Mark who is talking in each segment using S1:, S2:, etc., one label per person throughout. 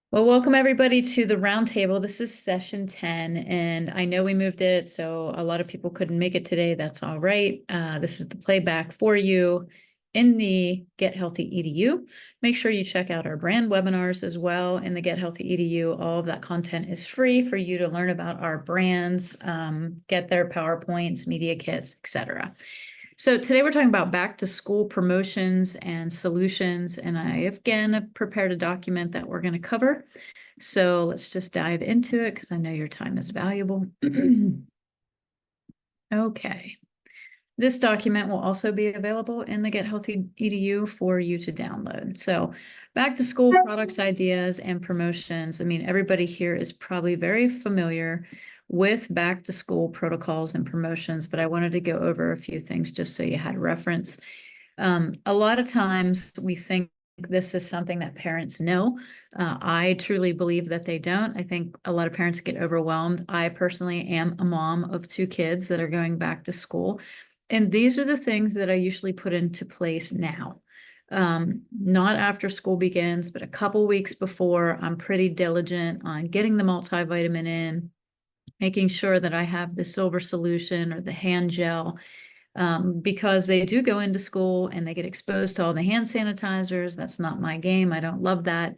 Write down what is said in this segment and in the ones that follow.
S1: Well, welcome everybody to the Roundtable. This is session 10, and I know we moved it, so a lot of people couldn't make it today. That's all right. This is the playback for you in the Get Healthy EDU. Make sure you check out our brand webinars as well in the Get Healthy EDU. All of that content is free for you to learn about our brands, get their PowerPoints, media kits, etc. So today we're talking about back to school promotions and solutions, and I again have prepared a document that we're going to cover. So let's just dive into it because I know your time is valuable. Okay. This document will also be available in the Get Healthy EDU for you to download. So back to school products, ideas, and promotions. I mean, everybody here is probably very familiar with back to school protocols and promotions, but I wanted to go over a few things just so you had reference. A lot of times we think this is something that parents know. I truly believe that they don't. I think a lot of parents get overwhelmed. I personally am a mom of two kids that are going back to school. And these are the things that I usually put into place now. Not after school begins, but a couple weeks before. I'm pretty diligent on getting the multivitamin in, making sure that I have the silver solution or the hand gel, because they do go into school and they get exposed to all the hand sanitizers. That's not my game. I don't love that.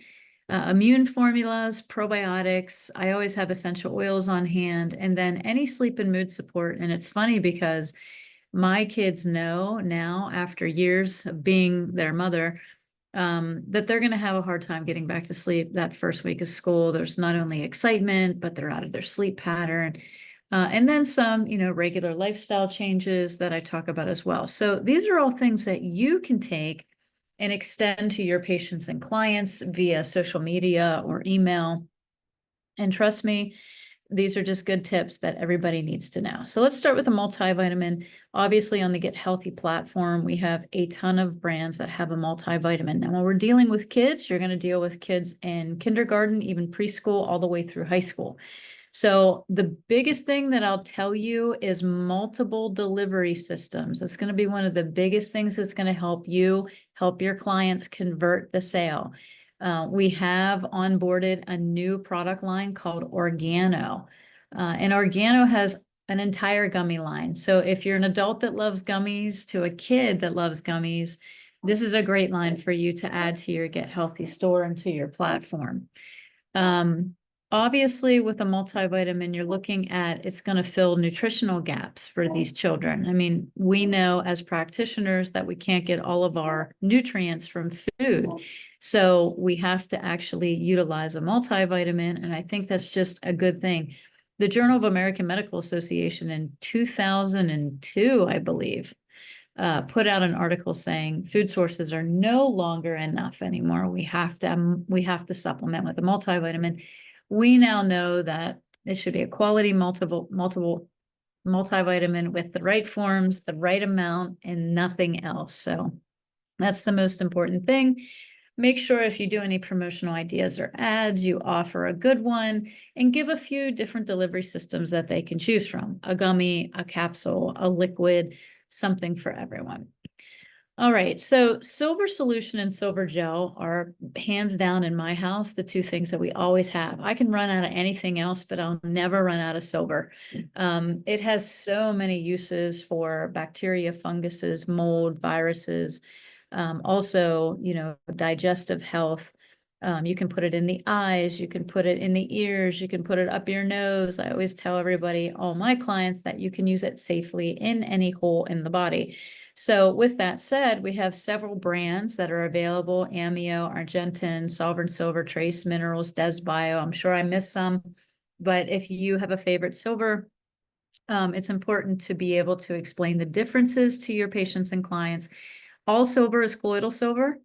S1: Immune formulas, probiotics. I always have essential oils on hand, and then any sleep and mood support. And it's funny because my kids know now, after years of being their mother, that they're going to have a hard time getting back to sleep that first week of school. There's not only excitement, but they're out of their sleep pattern. And then some, regular lifestyle changes that I talk about as well. So these are all things that you can take and extend to your patients and clients via social media or email. And trust me, these are just good tips that everybody needs to know. So let's start with a multivitamin. Obviously, on the Get Healthy platform, we have a ton of brands that have a multivitamin. Now, when we're dealing with kids, you're going to deal with kids in kindergarten, even preschool, all the way through high school. So the biggest thing that I'll tell you is multiple delivery systems. It's going to be one of the biggest things that's going to help you help your clients convert the sale. We have onboarded a new product line called Organo. And Organo has an entire gummy line. So if you're an adult that loves gummies to a kid that loves gummies, this is a great line for you to add to your Get Healthy store and to your platform. Obviously, with a multivitamin, you're looking at it's going to fill nutritional gaps for these children. I mean, we know as practitioners that we can't get all of our nutrients from food. So we have to actually utilize a multivitamin. And I think that's just a good thing. The Journal of American Medical Association in 2002, I believe, put out an article saying food sources are no longer enough anymore. We have to supplement with a multivitamin. We now know that it should be a quality multivitamin with the right forms, the right amount, and nothing else. So that's the most important thing. Make sure if you do any promotional ideas or ads, you offer a good one and give a few different delivery systems that they can choose from: a gummy, a capsule, a liquid, something for everyone. All right, so silver solution and silver gel are hands down in my house the two things that we always have. I can run out of anything else, but I'll never run out of silver. It has so many uses for bacteria, funguses, mold, viruses, also, digestive health. You can put it in the eyes, you can put it in the ears, you can put it up your nose. I always tell everybody, all my clients, that you can use it safely in any hole in the body. So with that said, we have several brands that are available: Amio, Argentin, Sovereign Silver, Trace Minerals, Desbio. I'm sure I missed some, but if you have a favorite silver, it's important to be able to explain the differences to your patients and clients. All silver is colloidal silver.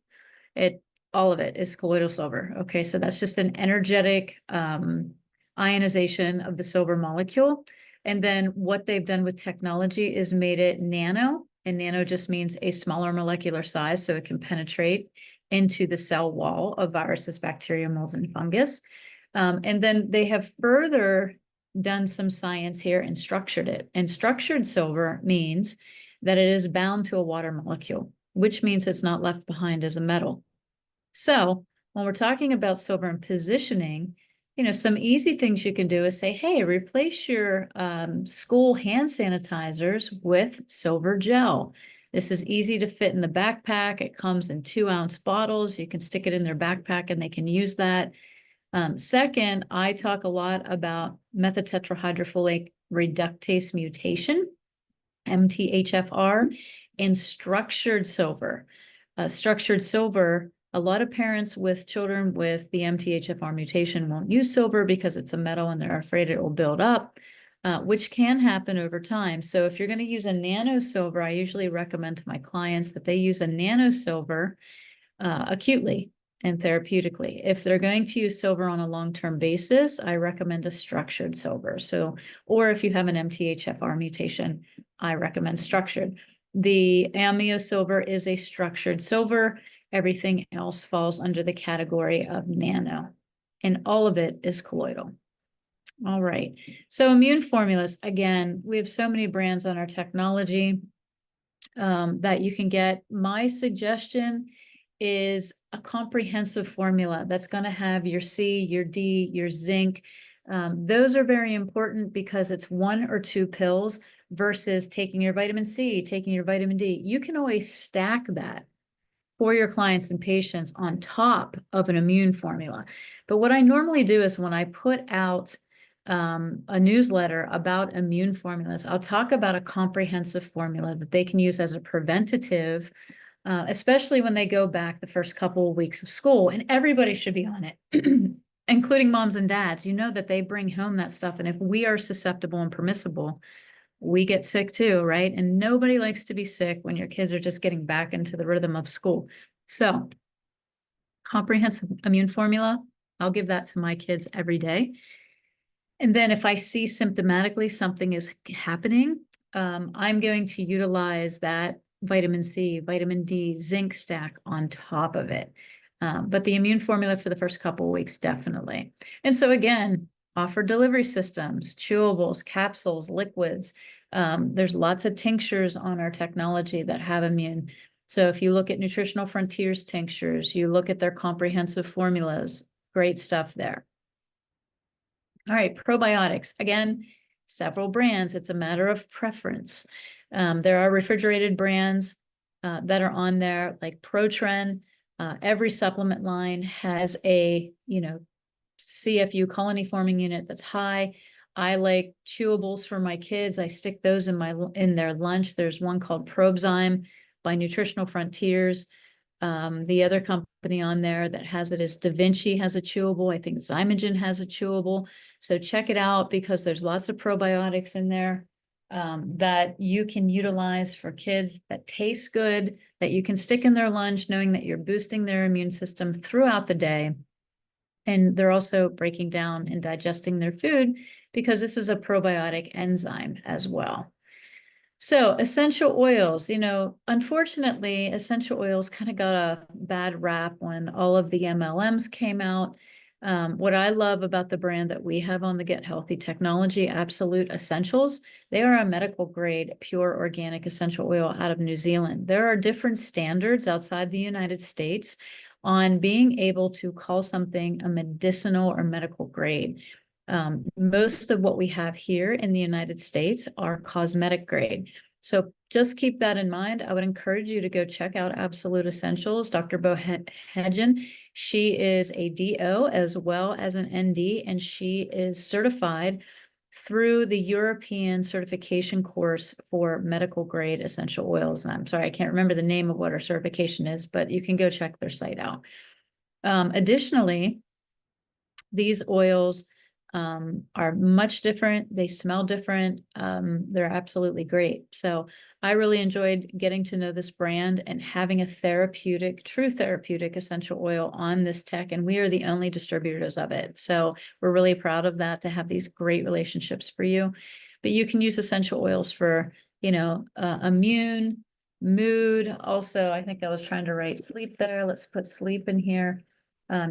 S1: All of it is colloidal silver. Okay, so that's just an energetic ionization of the silver molecule. And then what they've done with technology is made it nano, and nano just means a smaller molecular size, so it can penetrate into the cell wall of viruses, bacteria, molds, and fungus. And then they have further done some science here and structured it. And structured silver means that it is bound to a water molecule, which means it's not left behind as a metal. So when we're talking about silver and positioning, some easy things you can do is say, hey, replace your school hand sanitizers with silver gel. This is easy to fit in the backpack. It comes in 2-ounce bottles. You can stick it in their backpack and they can use that. Second, I talk a lot about methotetrahydrofolate reductase mutation, MTHFR, and structured silver. Structured silver, a lot of parents with children with the MTHFR mutation won't use silver because it's a metal and they're afraid it will build up, which can happen over time. So if you're going to use a nano silver, I usually recommend to my clients that they use a nano silver acutely and therapeutically. If they're going to use silver on a long-term basis, I recommend a structured silver. So, or if you have an MTHFR mutation, I recommend structured. The amio silver is a structured silver. Everything else falls under the category of nano, and all of it is colloidal. All right. So immune formulas, again, we have so many brands on our technology that you can get. My suggestion is a comprehensive formula that's going to have your C, your D, your zinc. Those are very important because it's 1 or 2 pills versus taking your vitamin C, taking your vitamin D. You can always stack that for your clients and patients on top of an immune formula. But what I normally do is when I put out a newsletter about immune formulas, I'll talk about a comprehensive formula that they can use as a preventative, especially when they go back the first couple of weeks of school, and everybody should be on it, including moms and dads. You know that they bring home that stuff, and if we are susceptible and permissible, we get sick too, right? And nobody likes to be sick when your kids are just getting back into the rhythm of school. So comprehensive immune formula, I'll give that to my kids every day. And then if I see symptomatically something is happening, I'm going to utilize that vitamin C, vitamin D, zinc stack on top of it. But the immune formula for the first couple of weeks, definitely. And so again, offer delivery systems, chewables, capsules, liquids. There's lots of tinctures on our technology that have immune. So if you look at Nutritional Frontiers tinctures, you look at their comprehensive formulas, great stuff there. All right, probiotics. Again, several brands. It's a matter of preference. There are refrigerated brands that are on there, like Protren. Every supplement line has a, CFU, colony forming unit, that's high. I like chewables for my kids. I stick those in their lunch. There's one called Probezyme by Nutritional Frontiers. The other company on there that has it is Da Vinci has a chewable. I think Zymogen has a chewable. So check it out because there's lots of probiotics in there that you can utilize for kids that taste good, that you can stick in their lunch, knowing that you're boosting their immune system throughout the day. And they're also breaking down and digesting their food because this is a probiotic enzyme as well. So essential oils, unfortunately, essential oils kind of got a bad rap when all of the MLMs came out. What I love about the brand that we have on the Get Healthy technology, Absolute Essentials, they are a medical grade, pure organic essential oil out of New Zealand. There are different standards outside the United States on being able to call something a medicinal or medical grade. Most of what we have here in the United States are cosmetic grade. So just keep that in mind. I would encourage you to go check out Absolute Essentials. Dr. Bohedjian, she is a DO as well as an ND, and she is certified through the European certification course for medical grade essential oils. And I'm sorry, I can't remember the name of what her certification is, but you can go check their site out. Additionally, these oils are much different. They smell different. They're absolutely great. So I really enjoyed getting to know this brand and having a true therapeutic essential oil on this tech. And we are the only distributors of it. So we're really proud of that, to have these great relationships for you. But you can use essential oils for, immune, mood. Also, I think I was trying to write sleep there. Let's put sleep in here.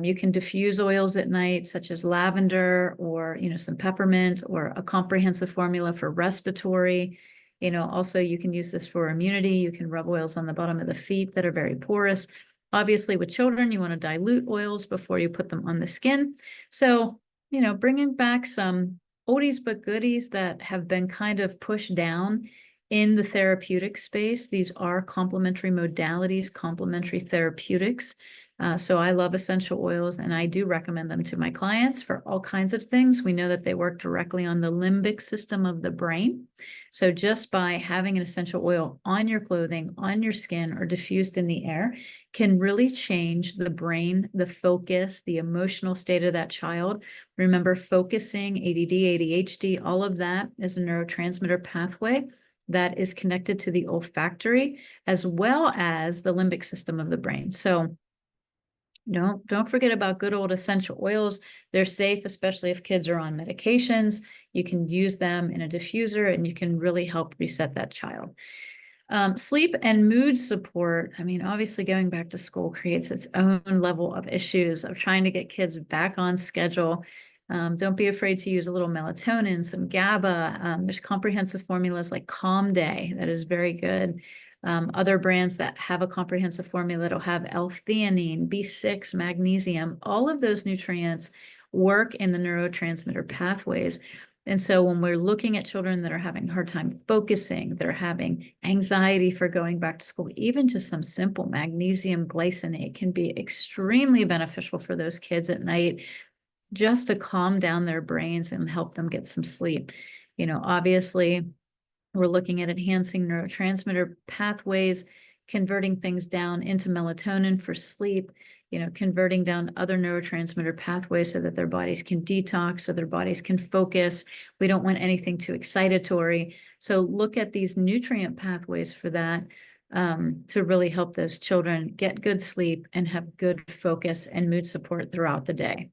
S1: You can diffuse oils at night, such as lavender or, some peppermint, or a comprehensive formula for respiratory. Also you can use this for immunity. You can rub oils on the bottom of the feet that are very porous. Obviously, with children, you want to dilute oils before you put them on the skin. So, bringing back some oldies but goodies that have been kind of pushed down in the therapeutic space. These are complementary modalities, complementary therapeutics. So I love essential oils, and I do recommend them to my clients for all kinds of things. We know that they work directly on the limbic system of the brain. So just by having an essential oil on your clothing, on your skin, or diffused in the air can really change the brain, the focus, the emotional state of that child. Remember, focusing, ADD, ADHD, all of that is a neurotransmitter pathway that is connected to the olfactory as well as the limbic system of the brain. So don't forget about good old essential oils. They're safe, especially if kids are on medications. You can use them in a diffuser and you can really help reset that child. Sleep and mood support. I mean, obviously going back to school creates its own level of issues of trying to get kids back on schedule. Don't be afraid to use a little melatonin, some GABA. There's comprehensive formulas like Calm Day that is very good. Other brands that have a comprehensive formula that'll have L-theanine, B6, magnesium, all of those nutrients work in the neurotransmitter pathways. And so when we're looking at children that are having a hard time focusing, they're having anxiety for going back to school, even just some simple magnesium glycinate can be extremely beneficial for those kids at night, just to calm down their brains and help them get some sleep. Obviously, we're looking at enhancing neurotransmitter pathways, converting things down into melatonin for sleep, converting down other neurotransmitter pathways so that their bodies can detox, so their bodies can focus. We don't want anything too excitatory. So look at these nutrient pathways for that to really help those children get good sleep and have good focus and mood support throughout the day.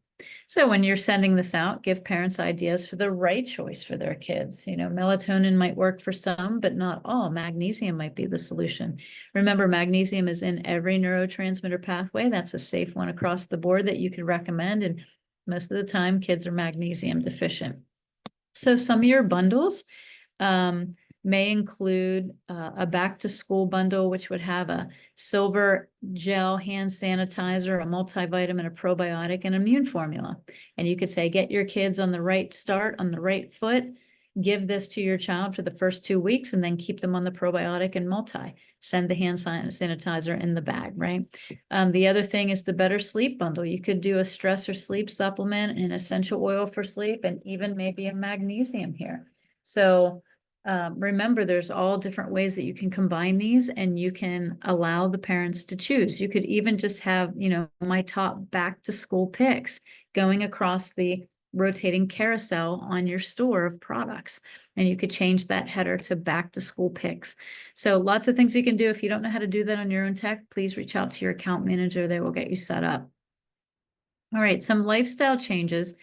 S1: So when you're sending this out, give parents ideas for the right choice for their kids. Melatonin might work for some, but not all. Magnesium might be the solution. Remember, magnesium is in every neurotransmitter pathway. That's a safe one across the board that you could recommend. And most of the time, kids are magnesium deficient. So some of your bundles may include a back to school bundle, which would have a silver gel hand sanitizer, a multivitamin, a probiotic, and immune formula. And you could say, get your kids on the right start, on the right foot, give this to your child for the first 2 weeks, and then keep them on the probiotic and multi. Send the hand sanitizer in the bag, right? The other thing is the better sleep bundle. You could do a stress or sleep supplement, an essential oil for sleep, and even maybe a magnesium here. So remember, there's all different ways that you can combine these, and you can allow the parents to choose. You could even just have, my top back to school picks going across the rotating carousel on your store of products. And you could change that header to back to school picks. So lots of things you can do. If you don't know how to do that on your own tech, please reach out to your account manager. They will get you set up. All right, some lifestyle changes.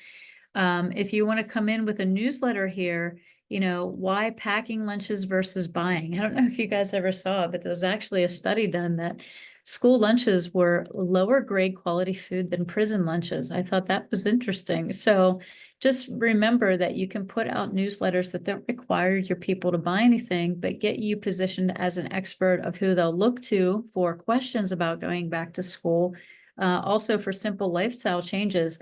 S1: If you want to come in with a newsletter here, why packing lunches versus buying? I don't know if you guys ever saw it, but there was actually a study done that school lunches were lower grade quality food than prison lunches. I thought that was interesting. So just remember that you can put out newsletters that don't require your people to buy anything, but get you positioned as an expert of who they'll look to for questions about going back to school. Also for simple lifestyle changes.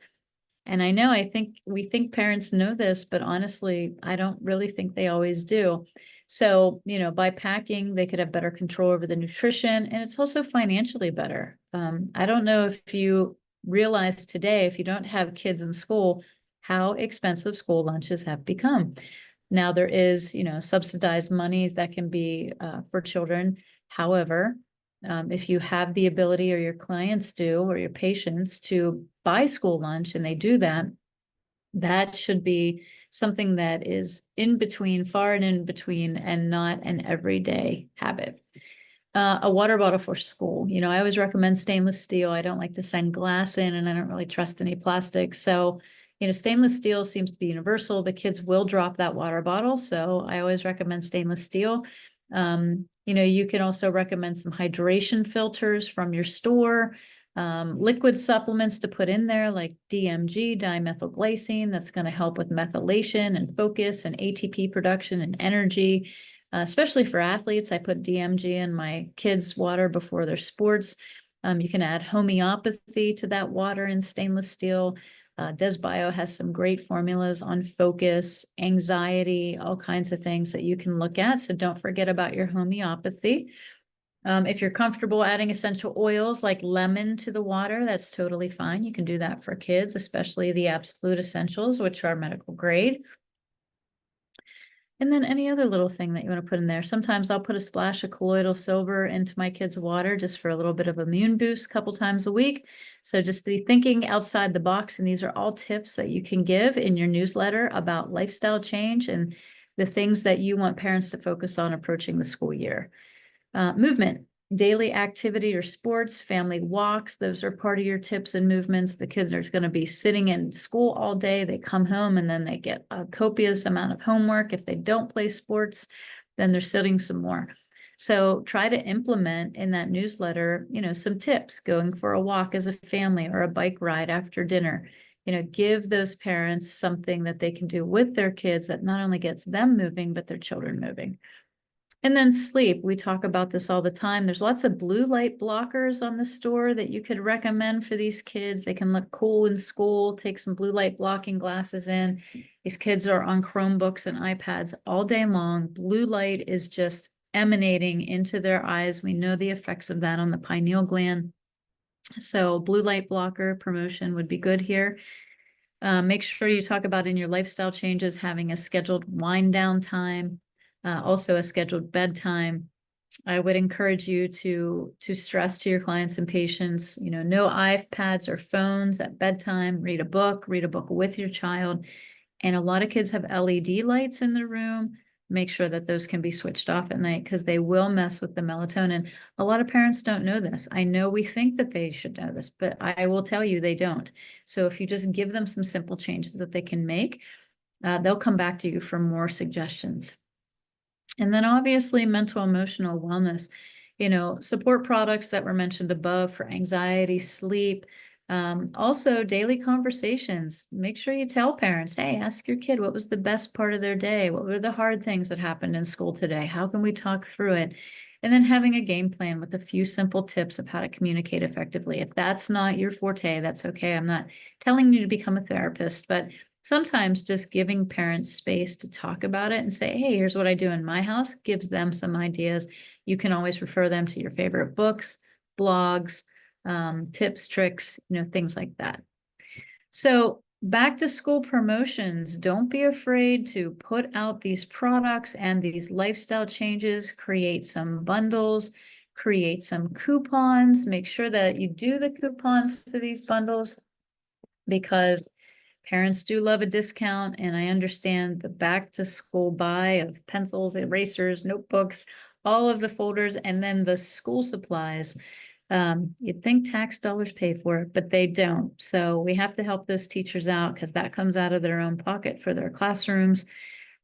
S1: And I think we think parents know this, but honestly, I don't really think they always do. So, by packing, they could have better control over the nutrition, and it's also financially better. I don't know if you realize today, if you don't have kids in school, how expensive school lunches have become. Now there is, subsidized money that can be for children. However, if you have the ability, or your clients do, or your patients, to buy school lunch and they do that, that should be something that is in between, far and in between, and not an everyday habit. A water bottle for school. I always recommend stainless steel. I don't like to send glass in, and I don't really trust any plastic. So, stainless steel seems to be universal. The kids will drop that water bottle. So I always recommend stainless steel. You can also recommend some hydration filters from your store, liquid supplements to put in there like DMG, dimethylglycine, that's going to help with methylation and focus and ATP production and energy. Especially for athletes, I put DMG in my kids' water before their sports. You can add homeopathy to that water in stainless steel. DesBio has some great formulas on focus, anxiety, all kinds of things that you can look at. So don't forget about your homeopathy. If you're comfortable adding essential oils like lemon to the water, that's totally fine. You can do that for kids, especially the absolute essentials, which are medical grade. And then any other little thing that you want to put in there. Sometimes I'll put a splash of colloidal silver into my kids' water just for a little bit of immune boost a couple times a week. So just be thinking outside the box. And these are all tips that you can give in your newsletter about lifestyle change and the things that you want parents to focus on approaching the school year. Movement, daily activity or sports, family walks. Those are part of your tips and movements. The kids are going to be sitting in school all day. They come home and then they get a copious amount of homework. If they don't play sports, then they're sitting some more. So try to implement in that newsletter, some tips, going for a walk as a family or a bike ride after dinner. Give those parents something that they can do with their kids that not only gets them moving, but their children moving. And then sleep, we talk about this all the time. There's lots of blue light blockers on the store that you could recommend for these kids. They can look cool in school, take some blue light blocking glasses in. These kids are on Chromebooks and iPads all day long. Blue light is just emanating into their eyes. We know the effects of that on the pineal gland. So blue light blocker promotion would be good here. Make sure you talk about in your lifestyle changes, having a scheduled wind down time. Also a scheduled bedtime. I would encourage you to stress to your clients and patients, no iPads or phones at bedtime. Read a book with your child. And a lot of kids have LED lights in their room. Make sure that those can be switched off at night because they will mess with the melatonin. A lot of parents don't know this. I know we think that they should know this, but I will tell you they don't. So if you just give them some simple changes that they can make, they'll come back to you for more suggestions. And then obviously mental emotional wellness, support products that were mentioned above for anxiety, sleep, also daily conversations. Make sure you tell parents, hey, ask your kid what was the best part of their day? What were the hard things that happened in school today? How can we talk through it? And then having a game plan with a few simple tips of how to communicate effectively. If that's not your forte, that's okay. I'm not telling you to become a therapist, but sometimes just giving parents space to talk about it and say, hey, here's what I do in my house, gives them some ideas. You can always refer them to your favorite books, blogs, tips, tricks, things like that. So back to school promotions, don't be afraid to put out these products and these lifestyle changes, create some bundles, create some coupons, make sure that you do the coupons for these bundles because parents do love a discount, and I understand the back to school buy of pencils, erasers, notebooks, all of the folders, and then the school supplies. You'd think tax dollars pay for it, but they don't. So we have to help those teachers out because that comes out of their own pocket for their classrooms.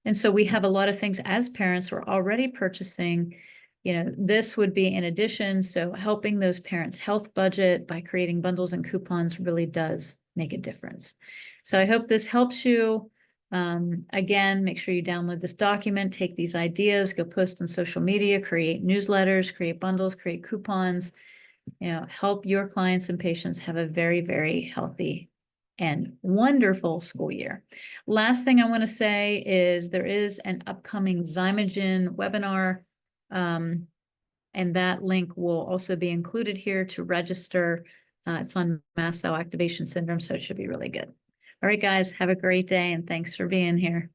S1: And so we have a lot of things as parents we're already purchasing. This would be in addition. So helping those parents' health budget by creating bundles and coupons really does make a difference. So I hope this helps you. Again, make sure you download this document, take these ideas, go post on social media, create newsletters, create bundles, create coupons, help your clients and patients have a very, very healthy and wonderful school year. Last thing I want to say is there is an upcoming Zymogen webinar, and that link will also be included here to register. It's on mast cell activation syndrome, so it should be really good. All right, guys, have a great day, and thanks for being here.